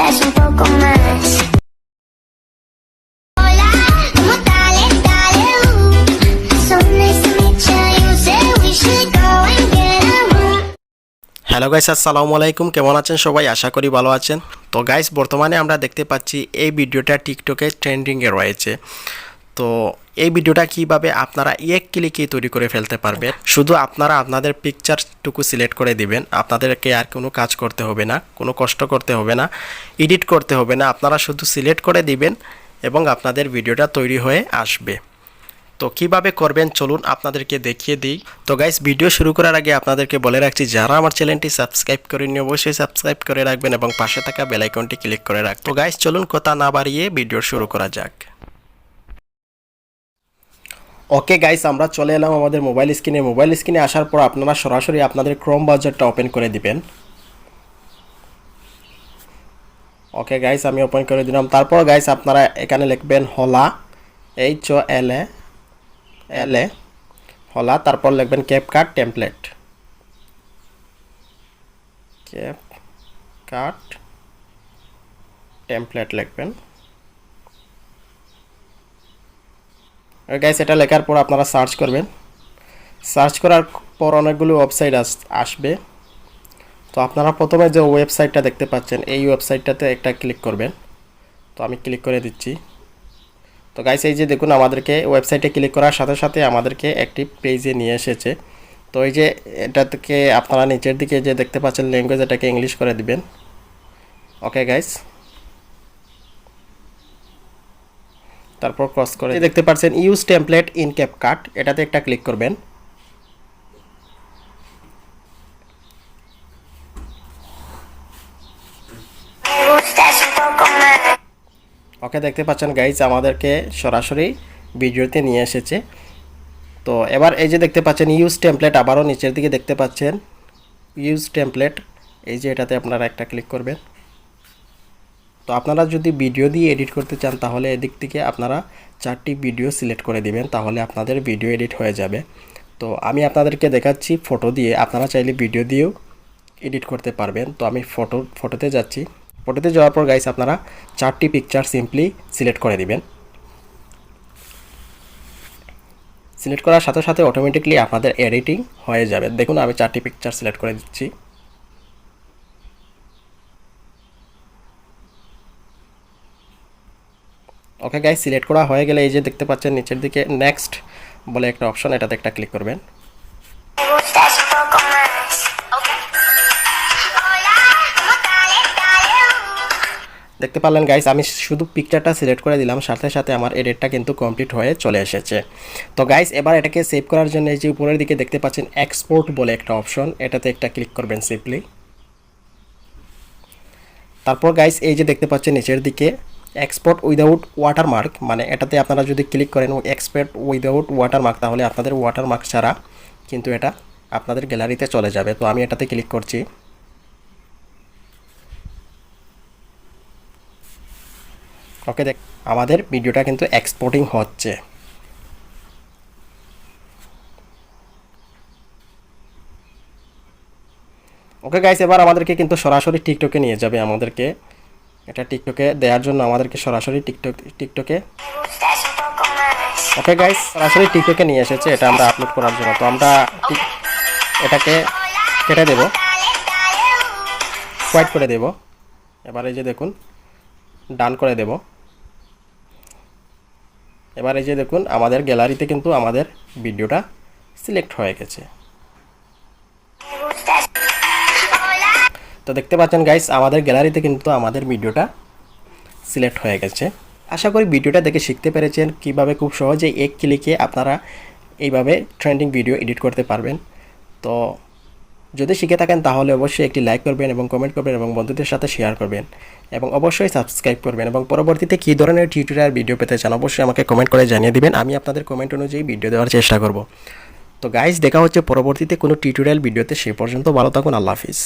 gustas un poco más. Hola, ¿cómo so nice to meet you. You say we should go and get a room. Hello guys, আসসালামু আলাইকুম। কেমন আছেন সবাই? আশা করি ভালো আছেন। তো গাইস, বর্তমানে আমরা দেখতে পাচ্ছি এই ভিডিওটা টিকটকে ট্রেন্ডিংয়ে রয়েছে। তো এই ভিডিওটা কিভাবে আপনারা এক ক্লিকে তৈরি করে ফেলতে পারবেন। শুধু আপনারা আপনাদের পিকচারটুকু সিলেক্ট করে দিবেন, আপনাদেরকে আর কোনো কাজ করতে হবে না, কোনো কষ্ট করতে হবে না, এডিট করতে হবে না। আপনারা শুধু সিলেক্ট করে দিবেন এবং আপনাদের ভিডিওটা তৈরি হয়ে আসবে। তো কিভাবে করবেন চলুন আপনাদেরকে দেখিয়ে দিই। তো গাইস, ভিডিও শুরু করার আগে আপনাদেরকে বলে রাখছি, যারা আমার চ্যানেলটি সাবস্ক্রাইব করেননি অবশ্যই সাবস্ক্রাইব করে রাখবেন এবং পাশে থাকা বেল আইকনটি ক্লিক করে রাখবেন। তো গাইস, চলুন কথা না বাড়িয়ে ভিডিও শুরু করা যাক। ওকে গাইস, আমরা চলে এলাম আমাদের মোবাইল স্ক্রিনে আসার পর আপনারা সরাসরি আপনাদের ক্রোম ব্রাউজারটা ওপেন করে দিবেন। ওকে গাইস, আমি ওপেন করে দিলাম। তারপর গাইস, আপনারা এখানে লিখবেন হোলা, HOLA, হোলা। তারপর লিখবেন ক্যাপকাট টেমপ্লেট, লিখবেন। গাইস, এটা লেখার পর আপনারা সার্চ করবেন। সার্চ করার পর অনেকগুলো ওয়েবসাইট আসবে। তো আপনারা প্রথমে যে ওয়েবসাইটটা দেখতে পাচ্ছেন এই ওয়েবসাইটটাতে একটা ক্লিক করবেন। তো আমি ক্লিক করে দিচ্ছি। তো গাইস, এই যে দেখুন, আমাদেরকে ওয়েবসাইটে ক্লিক করার সাথে সাথে আমাদেরকে একটি পেজে নিয়ে এসেছে। তো এই যে এটা থেকে আপনারা নিচের দিকে যে দেখতে পাচ্ছেন ল্যাঙ্গুয়েজ, এটাকে ইংলিশ করে দিবেন। ওকে গাইস, তারপর ক্রস করে দেখতে পাচ্ছেন ইউজ টেমপ্লেট ইন ক্যাপকাট, এটাতে একটা ক্লিক করবেন। ওকে, দেখতে পাচ্ছেন গাইজ, আমাদেরকে সরাসরি ভিডিওতে নিয়ে এসেছে। তো এবার এই যে দেখতে পাচ্ছেন ইউজ টেমপ্লেট, আবারও নিচের দিকে দেখতে পাচ্ছেন ইউজ টেমপ্লেট, এই যে এটাতে আপনারা একটা ক্লিক করবেন। তো আপনারা যদি ভিডিও দিয়ে এডিট করতে চান তাহলে এদিক থেকে আপনারা 4টি ভিডিও সিলেক্ট করে দিবেন, তাহলে আপনাদের ভিডিও এডিট হয়ে যাবে। তো আমি আপনাদেরকে দেখাচ্ছি ফটো দিয়ে, আপনারা চাইলে ভিডিও দিয়েও এডিট করতে পারবেন। তো আমি ফটোতে যাচ্ছি। ফটোতে যাওয়ার পর গাইস, আপনারা 4টি পিকচার সিম্পলি সিলেক্ট করে দিবেন। সিলেক্ট করার সাথে সাথে অটোমেটিকলি আপনাদের এডিটিং হয়ে যাবে। দেখুন, আমি 4টি পিকচার সিলেক্ট করে দিচ্ছি। ওকে গাইস, সিলেক্ট করা হয়ে গেলে এই যে দেখতে পাচ্ছেন নিচের দিকে নেক্সট বলে একটা অপশন, এটাতে একটা ক্লিক করবেন। দেখতে পারলেন গাইস, আমি শুধু পিকচারটা সিলেক্ট করে দিলাম, সাথে সাথে আমার এডিটটা কিন্তু কমপ্লিট হয়ে চলে এসেছে। তো গাইস, এবার এটাকে সেভ করার জন্য এই যে উপরের দিকে দেখতে পাচ্ছেন এক্সপোর্ট বলে একটা অপশন, এটাতে একটা ক্লিক করবেন সিম্পলি। তারপর গাইস, এই যে দেখতে পাচ্ছেন নিচের দিকে এক্সপোর্ট উইদাউট ওয়াটারমার্ক, মানে এটাতে আপনারা যদি ক্লিক করেন এক্সপোর্ট উইদাউট ওয়াটারমার্ক, তাহলে আপনাদের ওয়াটারমার্ক ছাড়া কিন্তু এটা আপনাদের গ্যালারিতে চলে যাবে। তো আমি এটাতে ক্লিক করছি। ওকে, আমাদের ভিডিওটা কিন্তু এক্সপোর্টিং হচ্ছে। ওকে গাইস, এবার আমাদেরকে কিন্তু সরাসরি টিকটকে নিয়ে যাবে। আমাদেরকে এটা টিকটকে দেওয়ার জন্য আমাদেরকে সরাসরি টিকটকে ওকে গাইস, সরাসরি টিকটকে নিয়ে এসেছে এটা আমরা আপলোড করার জন্য। তো আমরা এটাকে কেটে দেব, হোয়াইট করে দেব। এবার এই যে দেখুন, ডান করে দেব। এবার এই যে দেখুন, আমাদের গ্যালারিতে কিন্তু আমাদের ভিডিওটা সিলেক্ট হয়ে গেছে। তো দেখতে পাচ্ছেন গাইস, আমাদের গ্যালারিতে কিন্তু আমাদের ভিডিওটা সিলেক্ট হয়ে গেছে। আশা করি ভিডিওটা দেখে শিখতে পেরেছেন কিভাবে খুব সহজেই এক ক্লিকে আপনারা এইভাবে ট্রেন্ডিং ভিডিও এডিট করতে পারবেন। তো যদি শিখে থাকেন তাহলে অবশ্যই একটি লাইক করবেন এবং কমেন্ট করবেন এবং বন্ধুদের সাথে শেয়ার করবেন এবং অবশ্যই সাবস্ক্রাইব করবেন এবং পরবর্তীতে কী ধরনের টিউটোরিয়াল ভিডিও পেতে চান অবশ্যই আমাকে কমেন্ট করে জানিয়ে দিবেন। আমি আপনাদের কমেন্ট অনুযায়ী ভিডিও দেওয়ার চেষ্টা করব। তো গাইস, দেখা হচ্ছে পরবর্তীতে কোনো টিউটোরিয়াল ভিডিওতে। সে পর্যন্ত ভালো থাকুন। আল্লাহ হাফিজ।